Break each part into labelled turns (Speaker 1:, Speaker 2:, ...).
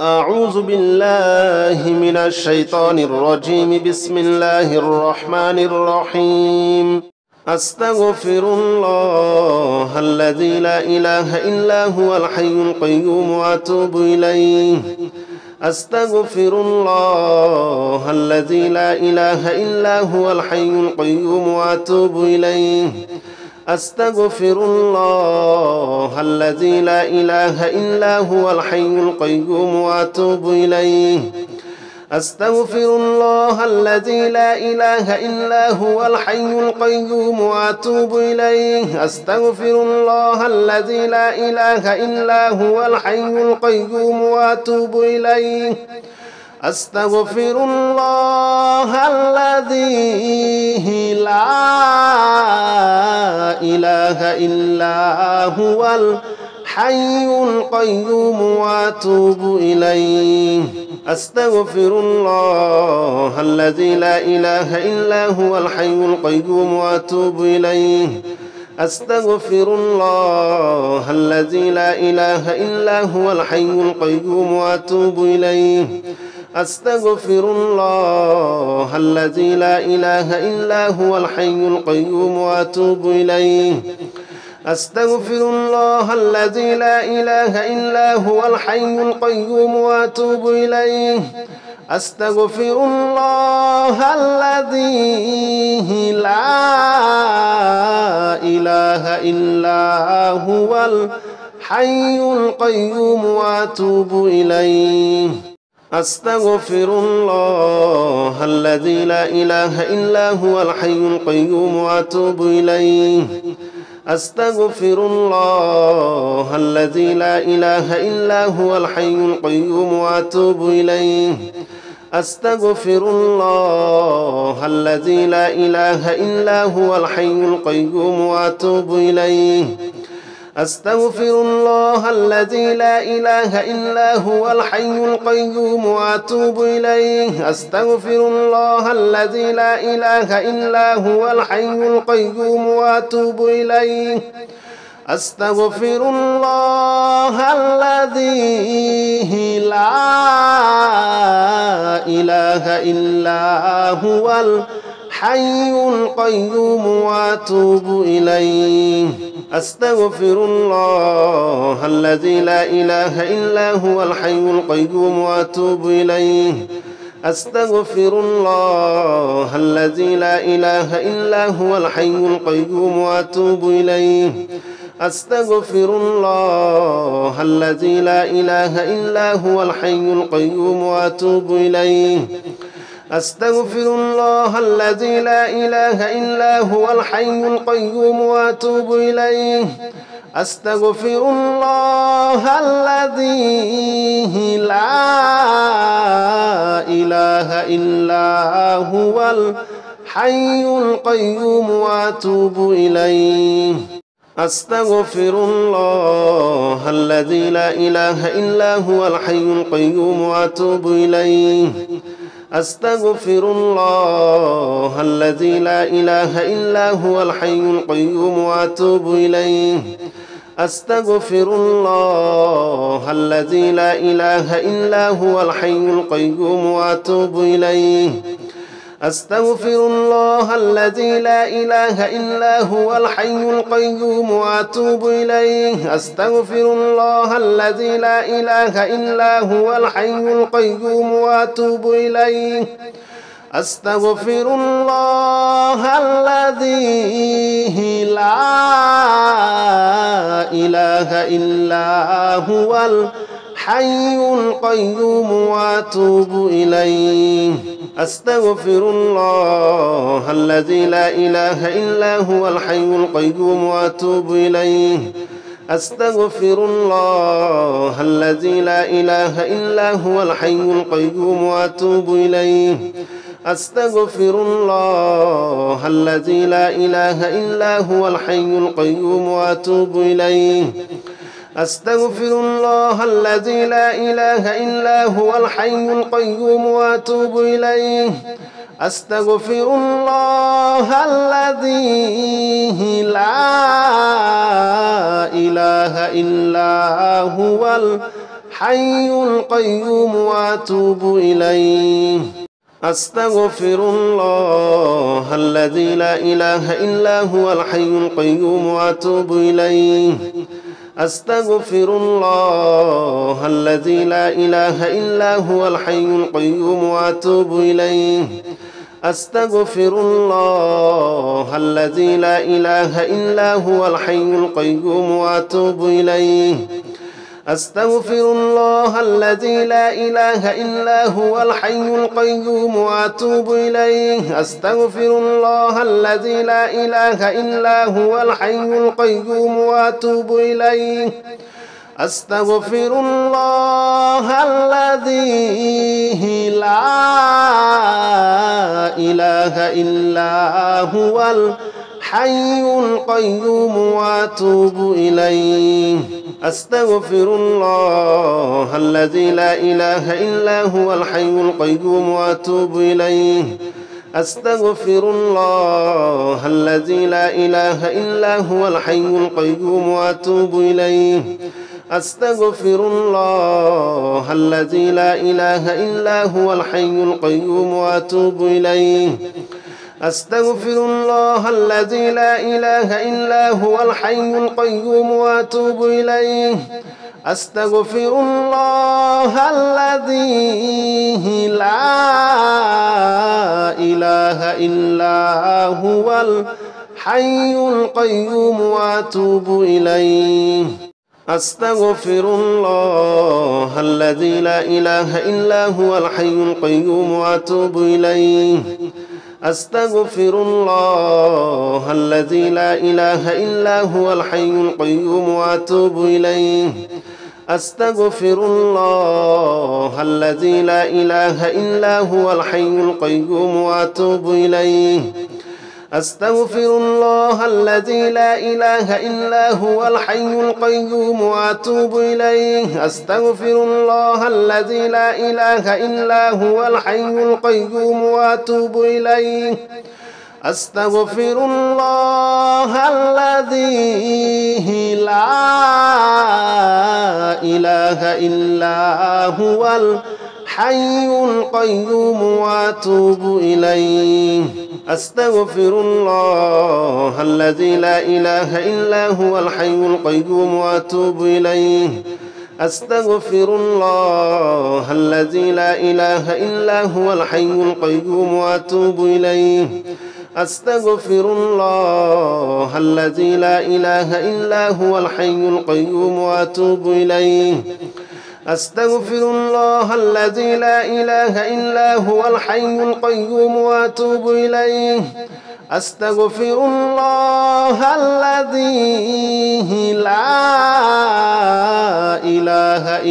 Speaker 1: أعوذ بالله من الشيطان الرجيم. بسم الله الرحمن الرحيم. أستغفر الله الذي لا إله إلا هو الحي القيوم وأتوب إليه. أستغفر الله الذي لا إله إلا هو الحي القيوم وأتوب إليه. أستغفر الله الذي لا إله إلا هو الحي القيوم وأتوب إليه. أستغفر الله الذي لا إله إلا هو الحي القيوم وأتوب إليه. أستغفر الله الذي لا إله إلا هو الحي القيوم وأتوب إليه. أستغفر الله الذي لا إله إلا هو الحي القيوم وأتوب إليه. أستغفر الله الذي لا إله إلا هو الحي القيوم وأتوب إليه. أستغفر الله الذي لا إله إلا هو الحي القيوم وأتوب إليه. أستغفر الله الذي لا إله إلا هو الحي القيوم وأتوب إليه. أستغفر الله الذي لا إله إلا هو الحي القيوم وأتوب إليه. أستغفر الله الذي لا إله إلا هو الحي القيوم وأتوب إليه. أستغفر الله الذي لا إله إلا هو الحي القيوم وأتوب إليه. أستغفر الله الذي لا إله إلا هو الحي القيوم وأتوب إليه. أستغفر الله الذي لا إله إلا هو الحي القيوم وأتوب إليه. أستغفر الله الذي لا إله إلا هو الحي القيوم وأتوب إليه. أستغفر الله الذي لا إله إلا هو الحي القيوم وأتوب إليه. أستغفر الله الذي لا إله إلا هو الحي القيوم وأتوب إليه. أستغفر الله الذي لا إله إلا هو الحي القيوم وأتوب إليه. أستغفر الله الذي لا إله إلا هو الحي القيوم وأتوب إليه. أستغفر الله الذي لا إله إلا هو الحي القيوم وأتوب إليه. أستغفر الله الذي لا إله إلا هو الحي القيوم وأتوب إليه. أستغفر الله الذي لا إله إلا هو الحي القيوم وأتوب إليه. أستغفر الله الذي لا إله إلا هو الحي القيوم وأتوب إليه. أستغفر الله الذي لا إله إلا هو الحي القيوم وأتوب إليه. أستغفر الله الذي لا إله إلا هو الحي القيوم وأتوب إليه. أستغفر الله الذي لا إله إلا هو الحي القيوم وأتوب إليه. أستغفر الله الذي لا إله إلا هو الحي القيوم وأتوب إليه. أستغفر الله الذي لا إله إلا هو الحي القيوم وأتوب إليه. أستغفر الله الذي لا إله إلا هو الحي القيوم وأتوب إليه. أستغفر الله الذي لا إله إلا هو الحي القيوم وأتوب إليه. أستغفر الله الذي لا إله إلا هو الحي القيوم وأتوب إليه. أستغفر الله الذي لا إله إلا هو الحي القيوم وأتوب إليه. أستغفر الله الذي لا إله إلا هو الحي القيوم وأتوب إليه أستغفر الله الذي لا إله إلا هو الحي القيوم وأتوب إليه أستغفر الله الذي لا إله إلا هو الحي القيوم وأتوب إليه أستغفر الله الذي لا إله إلا هو الحي القيوم وأتوب إليه أستغفر الله الذي لا إله إلا هو الحي القيوم وأتوب إليه أستغفر الله الذي لا إله إلا هو الحي القيوم وأتوب إليه أستغفر الله الذي لا إله إلا هو الحي القيوم وأتوب إليه أستغفر الله الذي لا إله إلا هو الحي القيوم وأتوب إليه أستغفر الله الذي لا إله إلا هو الحي القيوم وأتوب إليه أستغفر الله الذي لا إله إلا هو الحي القيوم وأتوب إليه أستغفر الله الذي لا إله إلا هو الحي القيوم وأتوب إليه أستغفر الله الذي لا إله إلا هو الحي القيوم وأتوب إليه أستغفر الله الذي لا إله إلا هو الحي القيوم وأتوب إليه أستغفر الله الذي لا إله إلا هو الحي القيوم وأتوب إليه أستغفر الله الذي لا إله إلا هو الحي القيوم وأتوب إليه أستغفر الله الذي لا إله إلا هو الحي القيوم وأتوب إليه أستغفر الله الذي لا إله إلا هو الحي القيوم وأتوب إليه أستغفر الله الذي لا إله إلا هو الحي القيوم وأتوب إليه أستغفر الله الذي لا إله إلا هو الحي القيوم وأتوب إليه أستغفر الله الذي لا إله إلا هو الحي القيوم وأتوب إليه أستغفر الله الذي لا إله إلا هو الحي القيوم وأتوب إليه أستغفر الله الذي لا إله إلا هو الحي القيوم وأتوب إليه أستغفر الله الذي لا إله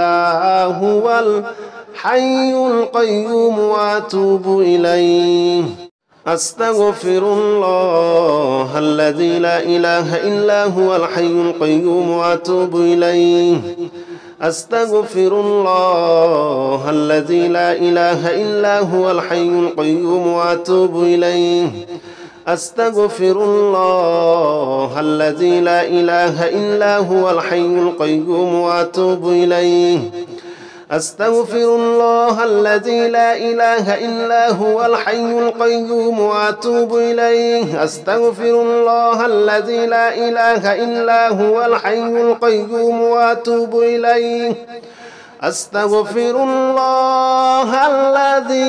Speaker 1: إلا هو الحي القيوم وأتوب إليه أستغفر الله الذي لا إله إلا هو الحي القيوم وأتوب إليه أستغفر الله الذي لا إله إلا هو الحي القيوم وأتوب إليه أستغفر الله الذي لا إله إلا هو الحي القيوم وأتوب إليه أستغفر الله الذي لا إله إلا هو الحي القيوم وأتوب إليه أستغفر الله الذي لا إله إلا هو الحي القيوم وأتوب إليه أستغفر الله الذي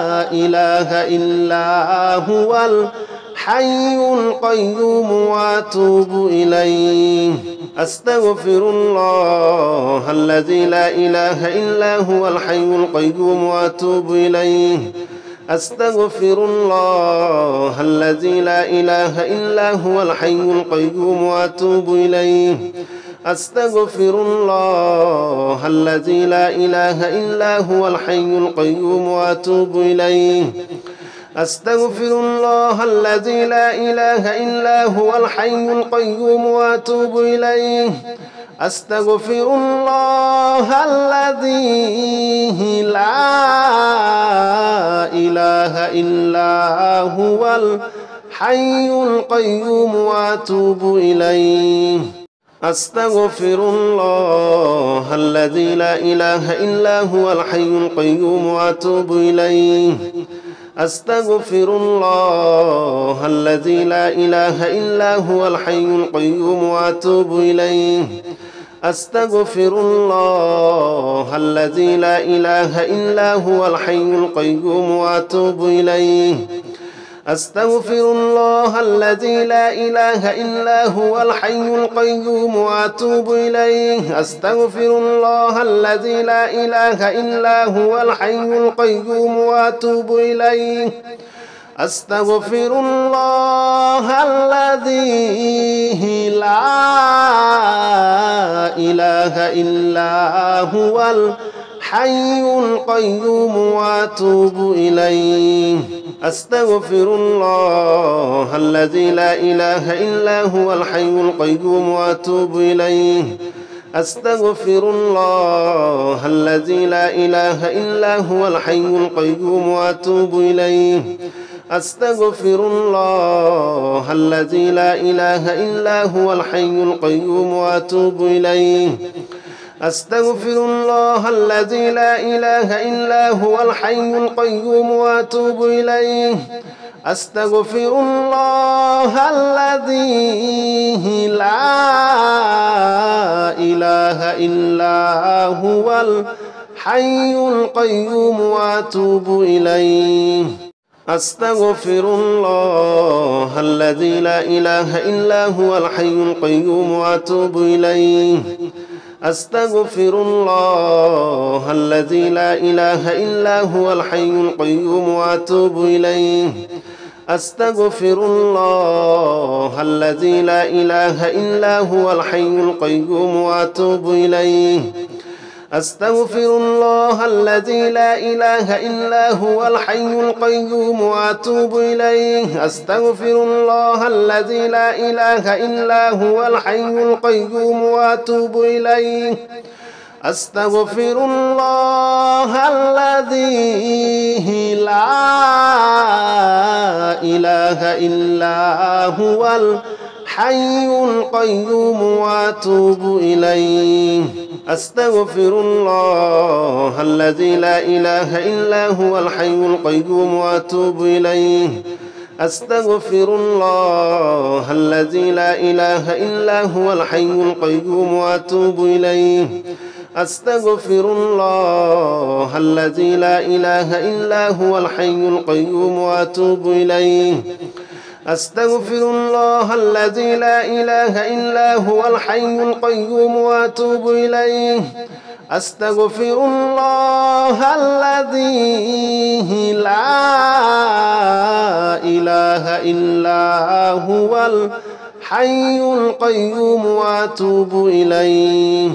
Speaker 1: لا إله إلا هو الحي القيوم وأتوب إليه أستغفر الله الذي لا إله إلا هو الحي القيوم وأتوب إليه أستغفر الله الذي لا إله إلا هو الحي القيوم وأتوب إليه أستغفر الله الذي لا إله إلا هو الحي القيوم وأتوب إليه أستغفر الله الذي لا إله إلا هو الحي القيوم وأتوب إليه أستغفر الله الذي لا إله إلا هو الحي القيوم وأتوب إليه أستغفر الله الذي لا إله إلا هو الحي القيوم وأتوب إليه أستغفر الله الذي لا إله إلا هو الحي القيوم وأتوب إليه أستغفر الله الذي لا إله إلا هو الحي القيوم وأتوب إليه أستغفر الله الذي لا إله إلا هو الحي القيوم وأتوب إليه أستغفر الله الذي لا إله إلا هو الحي القيوم وأتوب إليه أستغفر الله الذي لا إله إلا هو الحي القيوم وأتوب إليه أستغفر الله الذي لا إله إلا هو الحي القيوم وأتوب إليه أستغفر الله الذي لا إله إلا هو الحي القيوم وأتوب إليه أستغفر الله الذي لا إله إلا هو الحي القيوم وأتوب إليه أستغفر الله الذي لا إله إلا هو الحي القيوم وأتوب إليه أستغفر الله الذي لا إله إلا هو الحي القيوم وأتوب إليه أستغفر الله الذي لا إله إلا هو الحي القيوم وأتوب إليه أستغفر الله الذي لا إله إلا هو الحي القيوم وأتوب إليه أستغفر الله الذي لا إله إلا هو الحي القيوم وأتوب إليه أستغفر الله الذي لا إله إلا هو الحي القيوم وأتوب إليه أستغفر الله الذي لا إله إلا هو الحي القيوم وأتوب إليه أستغفر الله الذي لا إله إلا هو الحي القيوم وأتوب إليه أستغفر الله الذي لا إله إلا هو الحي القيوم وأتوب إليه أستغفر الله الذي لا إله إلا هو الحي القيوم وأتوب إليه أستغفر الله الذي لا إله إلا هو الحي القيوم وأتوب إليه أستغفر الله الذي لا إله إلا هو الحي القيوم وأتوب إليه أستغفر الله الذي لا إله إلا هو الحي القيوم وأتوب إليه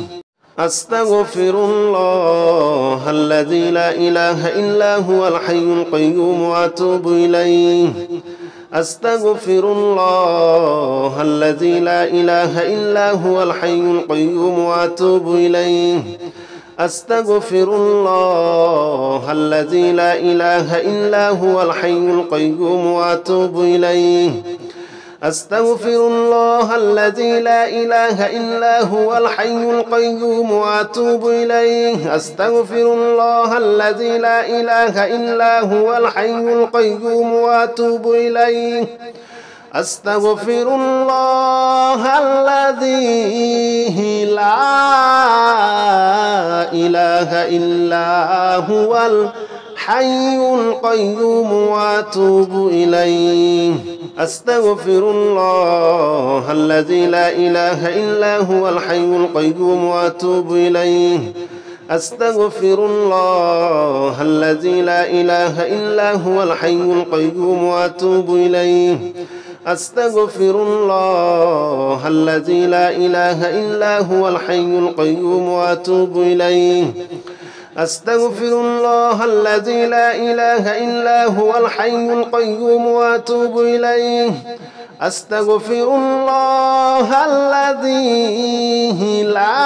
Speaker 1: أستغفر الله الذي لا إله إلا هو الحي القيوم وأتوب إليه أستغفر الله الذي لا إله إلا هو الحي القيوم وأتوب إليه أستغفر الله الذي لا إله إلا هو الحي القيوم وأتوب إليه أستغفر الله الذي لا إله إلا هو الحي القيوم وأتوب إليه أستغفر الله الذي لا إله إلا هو الحي القيوم وأتوب إليه أستغفر الله الذي لا إله إلا هو الحي القيوم وأتوب إليه أستغفر الله الذي لا إله إلا هو الحي القيوم وأتوب إليه أستغفر الله الذي لا إله إلا هو الحي القيوم وأتوب إليه أستغفر الله الذي لا إله إلا هو الحي القيوم وأتوب إليه أستغفر الله الذي لا إله إلا هو الحي القيوم وأتوب إليه أستغفر الله الذي لا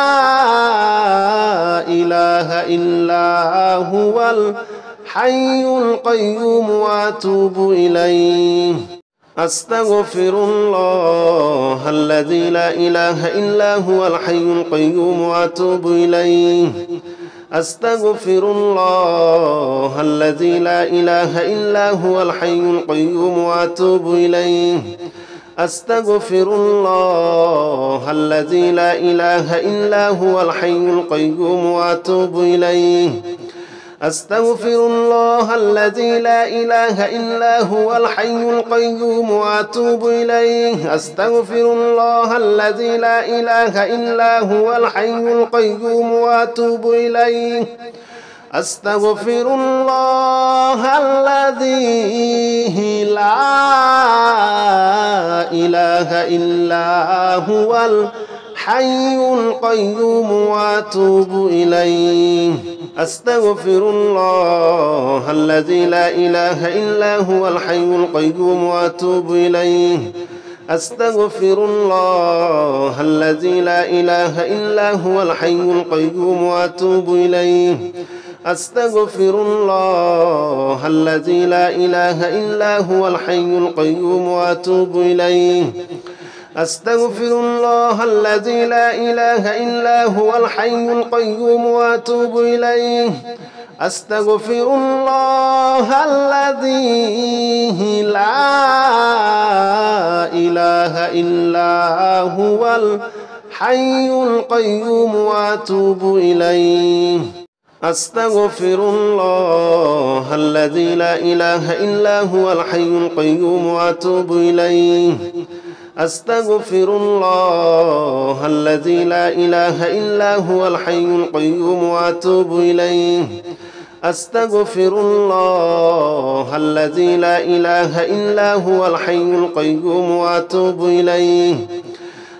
Speaker 1: إله إلا هو الحي القيوم وأتوب إليه أستغفر الله الذي لا إله إلا هو الحي القيوم وأتوب إليه أستغفر الله الذي لا إله إلا هو الحي القيوم وأتوب إليه أستغفر الله الذي لا إله إلا هو الحي القيوم وأتوب إليه أستغفر الله الذي لا إله إلا هو الحي القيوم وأتوب إليه أستغفر الله الذي لا إله إلا هو الحي القيوم وأتوب إليه أستغفر الله الذي لا إله إلا هو الحي القيوم وأتوب إليه أستغفر الله الذي لا إله إلا هو الحي القيوم وأتوب إليه أستغفر الله الذي لا إله إلا هو الحي القيوم وأتوب إليه أستغفر الله الذي لا إله إلا هو الحي القيوم وأتوب إليه أستغفر الله الذي لا إله إلا هو الحي القيوم وأتوب إليه أستغفر الله الذي لا إله إلا هو الحي القيوم وأتوب إليه أستغفر الله الذي لا إله إلا هو الحي القيوم وأتوب إليه أستغفر الله الذي لا إله إلا هو الحي القيوم وأتوب إليه أستغفر الله الذي لا إله إلا هو الحي القيوم وأتوب إليه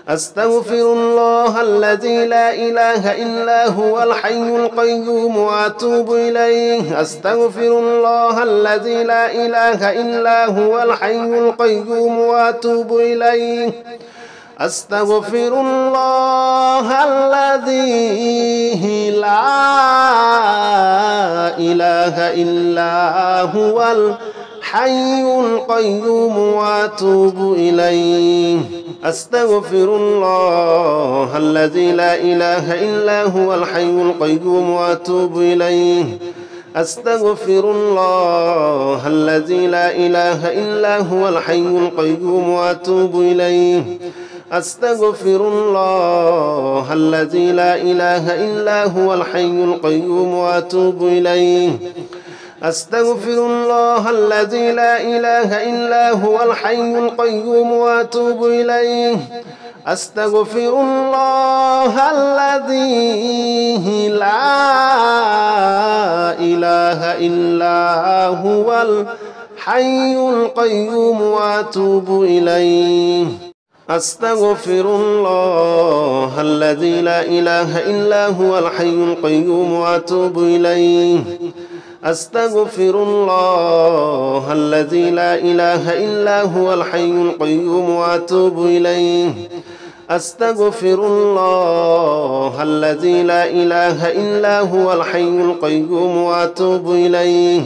Speaker 1: أستغفر الله الذي لا إله إلا هو الحي القيوم وأتوب إليه أستغفر الله الذي لا إله إلا هو الحي القيوم وأتوب إليه أستغفر الله الذي لا إله إلا هو الحي القيوم وأتوب إليه أستغفر الله الذي لا إله إلا هو الحي القيوم وأتوب إليه أستغفر الله الذي لا إله إلا هو الحي القيوم وأتوب إليه أستغفر الله الذي لا إله إلا هو الحي القيوم وأتوب إليه أستغفر الله الذي لا إله إلا هو الحي القيوم وأتوب إليه أستغفر الله الذي لا إله إلا هو الحي القيوم وأتوب إليه أستغفر الله الذي لا إله إلا هو الحي القيوم وأتوب إليه أستغفر الله الذي لا إله إلا هو الحي القيوم وأتوب إليه أستغفر الله الذي لا إله إلا هو الحي القيوم وأتوب إليه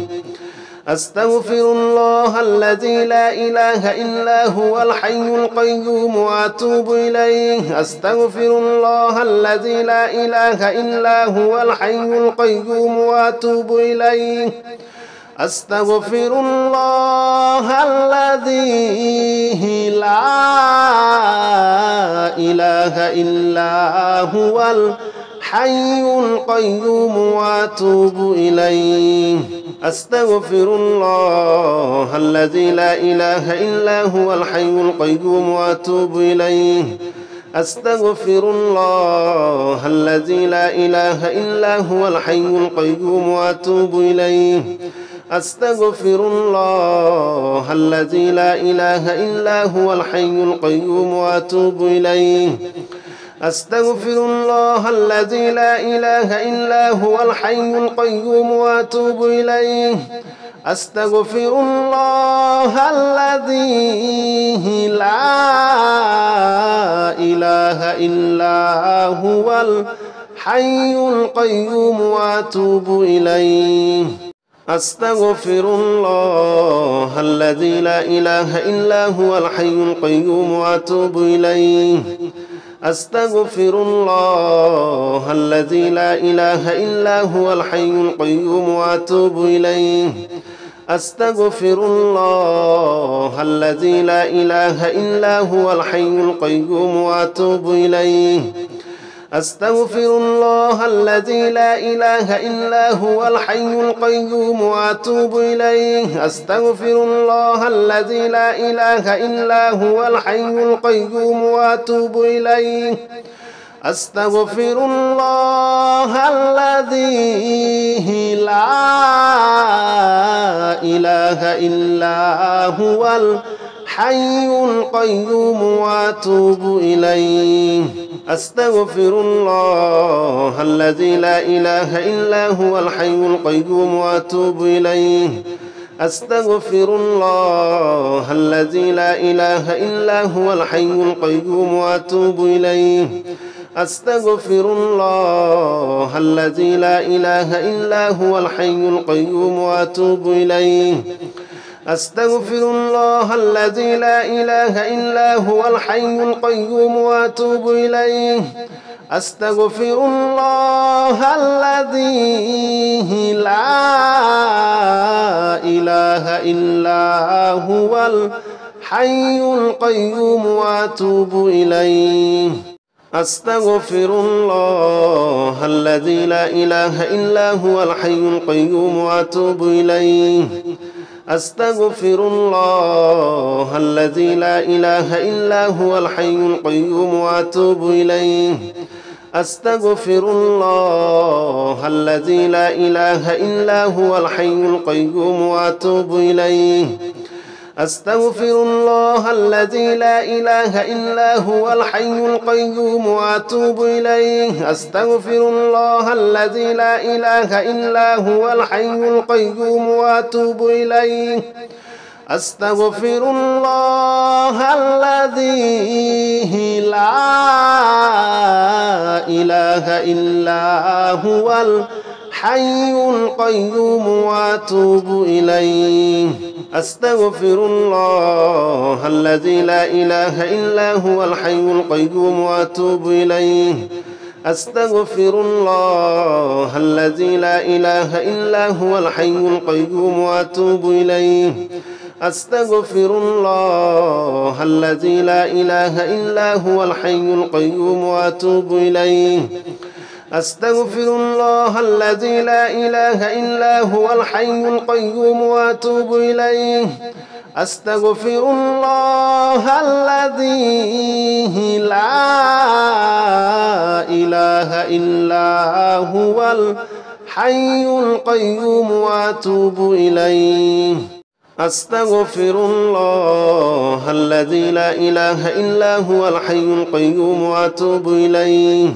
Speaker 1: أستغفر الله الذي لا إله إلا هو الحي القيوم وأتوب إليه أستغفر الله الذي لا إله إلا هو الحي القيوم وأتوب إليه أستغفر الله الذي لا إله إلا هو الحي القيوم وأتوب إليه أستغفر الله الذي لا إله إلا هو الحي القيوم وأتوب إليه أستغفر الله الذي لا إله إلا هو الحي القيوم وأتوب إليه أستغفر الله الذي لا إله إلا هو الحي القيوم وأتوب إليه أستغفر الله الذي لا إله إلا هو الحي القيوم وأتوب إليه أستغفر الله الذي لا إله إلا هو الحي القيوم وأتوب إليه أستغفر الله الذي لا إله إلا هو الحي القيوم وأتوب إليه أستغفر الله الذي لا إله إلا هو الحي القيوم وأتوب إليه أستغفر الله الذي لا إله إلا هو الحي القيوم وأتوب إليه أستغفر الله الذي لا إله إلا هو الحي القيوم وأتوب إليه أستغفر الله الذي لا إله إلا هو الحي القيوم وأتوب إليه أستغفر الله الذي لا إله إلا هو الحي القيوم وأتوب إليه أستغفر الله الذي لا إله إلا هو الحي القيوم وأتوب إليه أستغفر الله الذي لا إله إلا هو الحي القيوم وأتوب إليه أستغفر الله الذي لا إله إلا هو الحي القيوم وأتوب إليه أستغفر الله الذي لا إله إلا هو الحي القيوم وأتوب إليه أستغفر الله الذي لا إله إلا هو الحي القيوم وأتوب إليه أستغفر الله الذي لا إله إلا هو الحي القيوم وأتوب إليه أستغفر الله الذي لا إله إلا هو الحي القيوم وأتوب إليه أستغفر الله الذي لا إله إلا هو الحي القيوم وأتوب إليه أستغفر الله الذي لا إله إلا هو الحي القيوم وأتوب إليه أستغفر الله الذي لا إله إلا هو الحي القيوم وأتوب إليه أستغفر الله الذي لا إله إلا هو الحي القيوم وأتوب إليه أستغفر الله الذي لا إله إلا هو الحي القيوم وأتوب إليه أستغفر الله الذي لا إله إلا هو الحي القيوم وأتوب إليه أستغفر الله الذي لا إله إلا هو الحي القيوم وأتوب إليه أستغفر الله الذي لا إله إلا هو الحي القيوم وأتوب إليه أستغفر الله الذي لا إله إلا هو الحي القيوم وأتوب إليه أستغفر الله الذي لا إله إلا هو الحي القيوم وأتوب إليه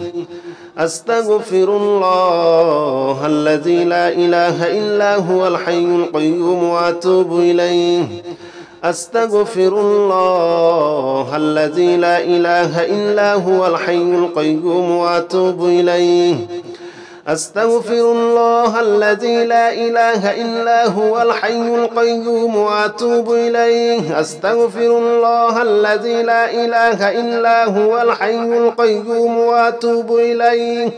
Speaker 1: أستغفر الله الذي لا إله إلا هو الحي القيوم وأتوب إليه أستغفر الله الذي لا إله إلا هو الحي القيوم وأتوب إليه أستغفر الله الذي لا إله إلا هو الحي القيوم وأتوب إليه أستغفر الله الذي لا إله إلا هو الحي القيوم وأتوب إليه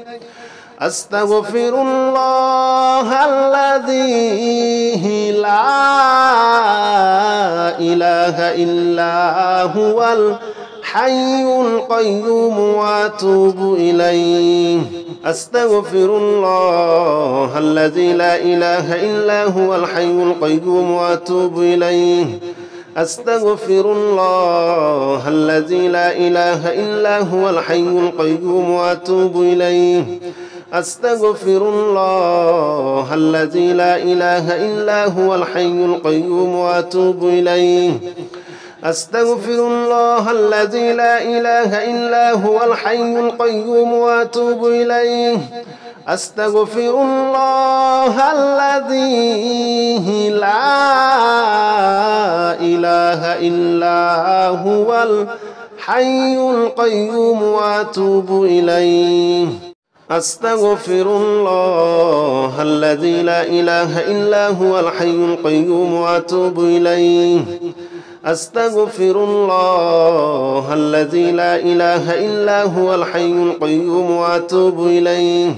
Speaker 1: أستغفر الله الذي لا إله إلا هو الحي القيوم وأتوب إليه أستغفر الله الذي لا إله إلا هو الحي القيوم وأتوب إليه أستغفر الله الذي لا إله إلا هو الحي القيوم وأتوب إليه أستغفر الله الذي لا إله إلا هو الحي القيوم وأتوب إليه أستغفر الله الذي لا إله إلا هو الحي القيوم وأتوب إليه أستغفر الله الذي لا إله إلا هو الحي القيوم وأتوب إليه أستغفر الله الذي لا إله إلا هو الحي القيوم وأتوب إليه أستغفر الله الذي لا إله إلا هو الحي القيوم وأتوب إليه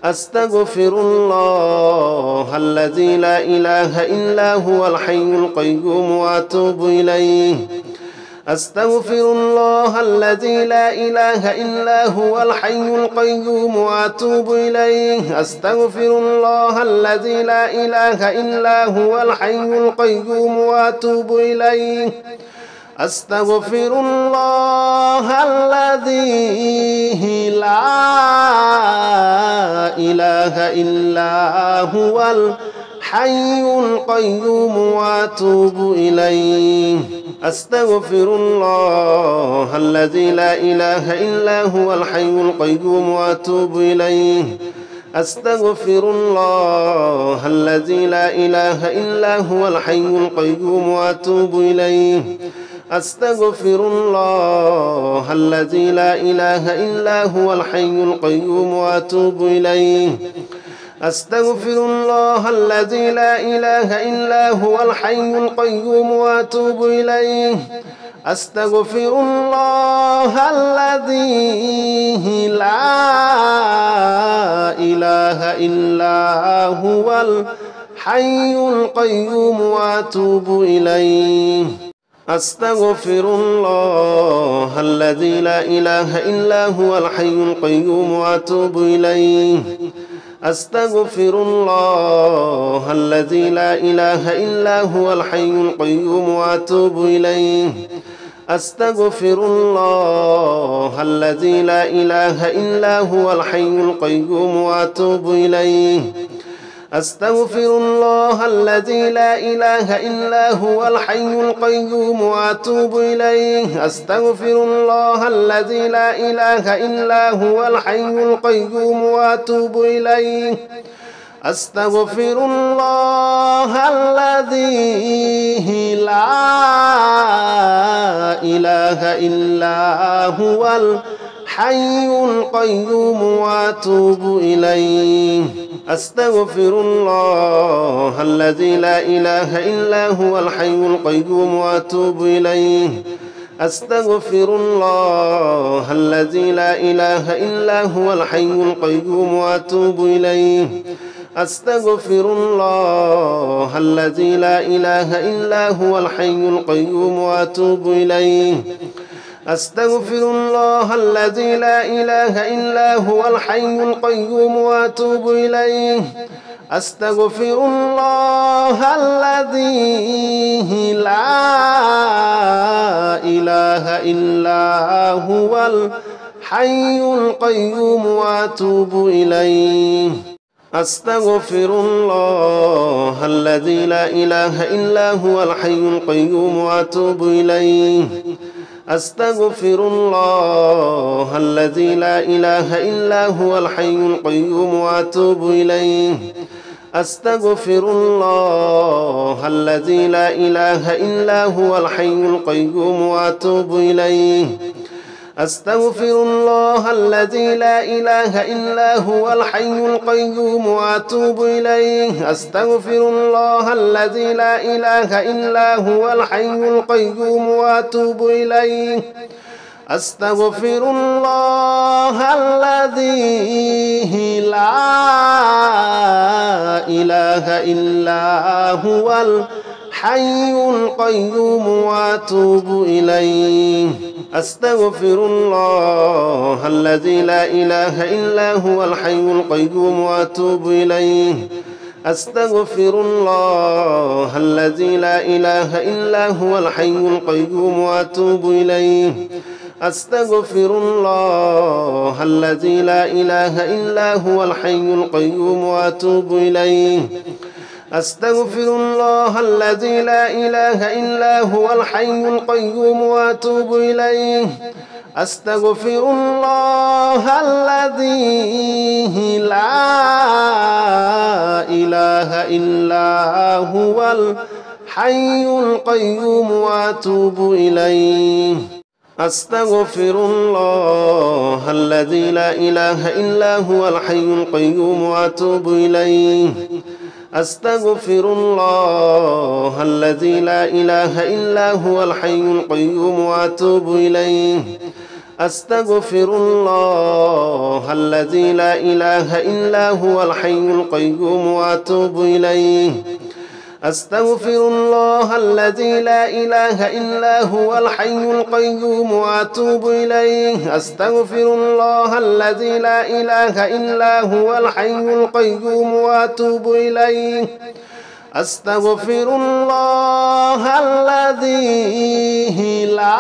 Speaker 1: أستغفر الله الذي لا إله إلا هو الحي القيوم وأتوب إليه أستغفر الله الذي لا إله إلا هو الحي القيوم وأتوب إليه أستغفر الله الذي لا إله إلا هو الحي القيوم وأتوب إليه أستغفر الله الذي لا إله إلا هو الحي القيوم وأتوب إليه أستغفر الله الذي لا إله إلا هو الحي القيوم وأتوب إليه أستغفر الله الذي لا إله إلا هو الحي القيوم وأتوب إليه أستغفر الله الذي لا إله إلا هو الحي القيوم وأتوب إليه أستغفر الله الذي لا إله إلا هو الحي القيوم وأتوب إليه أستغفر الله الذي لا إله إلا هو الحي القيوم وأتوب إليه أستغفر الله الذي لا إله إلا هو الحي القيوم وأتوب إليه أستغفر الله الذي لا إله إلا هو الحي القيوم وأتوب إليه أستغفر الله الذي لا إله إلا هو الحي القيوم وأتوب إليه أستغفر الله الذي لا إله إلا هو الحي القيوم وأتوب إليه أستغفر الله الذي لا إله إلا هو الحي القيوم وأتوب إليه أستغفر الله الذي لا إله إلا هو الحي القيوم وأتوب إليه أستغفر الله الذي لا إله إلا هو الحي القيوم وأتوب إليه أستغفر الله الذي لا إله إلا هو الحي القيوم وأتوب إليه أستغفر الله الذي لا إله إلا هو الحي القيوم وأتوب إليه أستغفر الله الذي لا إله إلا هو الحي القيوم وأتوب إليه أستغفر الله الذي لا إله إلا هو الحي القيوم وأتوب إليه أستغفر الله الذي لا إله إلا هو الحي القيوم وأتوب إليه أستغفر الله الذي لا إله إلا هو الحي القيوم وأتوب إليه أستغفر الله الذي لا إله إلا هو الحي القيوم وأتوب إليه أستغفر الله الذي لا إله إلا هو الحي القيوم وأتوب إليه أستغفر الله الذي لا إله إلا هو الحي القيوم وأتوب إليه أستغفر الله الذي لا إله إلا هو الحي القيوم وأتوب إليه أستغفر الله الذي لا إله إلا هو الحي القيوم وأتوب إليه أستغفر الله الذي لا إله إلا هو الحي القيوم وأتوب إليه أستغفر الله الذي لا إله إلا هو الحي القيوم وأتوب إليه أستغفر الله الذي لا إله إلا هو الحي القيوم وأتوب إليه أستغفر الله الذي لا إله إلا هو الحي القيوم وأتوب إليه أستغفر الله الذي لا إله إلا هو الحي القيوم وأتوب إليه أستغفر الله الذي لا إله إلا هو الحي القيوم وأتوب إليه أستغفر الله الذي لا إله إلا هو الحي القيوم وأتوب إليه أستغفر الله الذي لا إله إلا هو الحي القيوم وأتوب إليه أستغفر الله الذي لا إله إلا هو الحي القيوم وأتوب إليه أستغفر الله الذي لا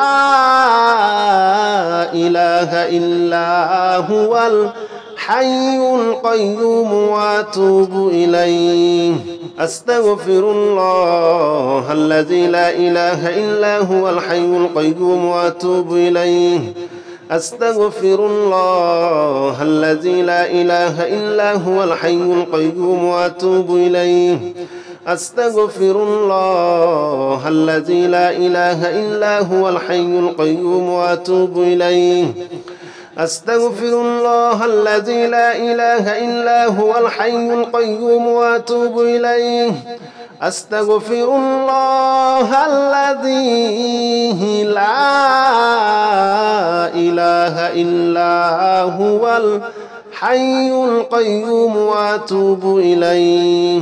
Speaker 1: إله إلا هو الحي القيوم وأتوب إليه أستغفر الله الذي لا إله إلا هو الحي القيوم وأتوب إليه أستغفر الله الذي لا إله إلا هو الحي القيوم وأتوب إليه أستغفر الله الذي لا إله إلا هو الحي القيوم وأتوب إليه أستغفر الله الذي لا إله إلا هو الحي القيوم وأتوب إليه أستغفر الله الذي لا إله إلا هو الحي القيوم وأتوب إليه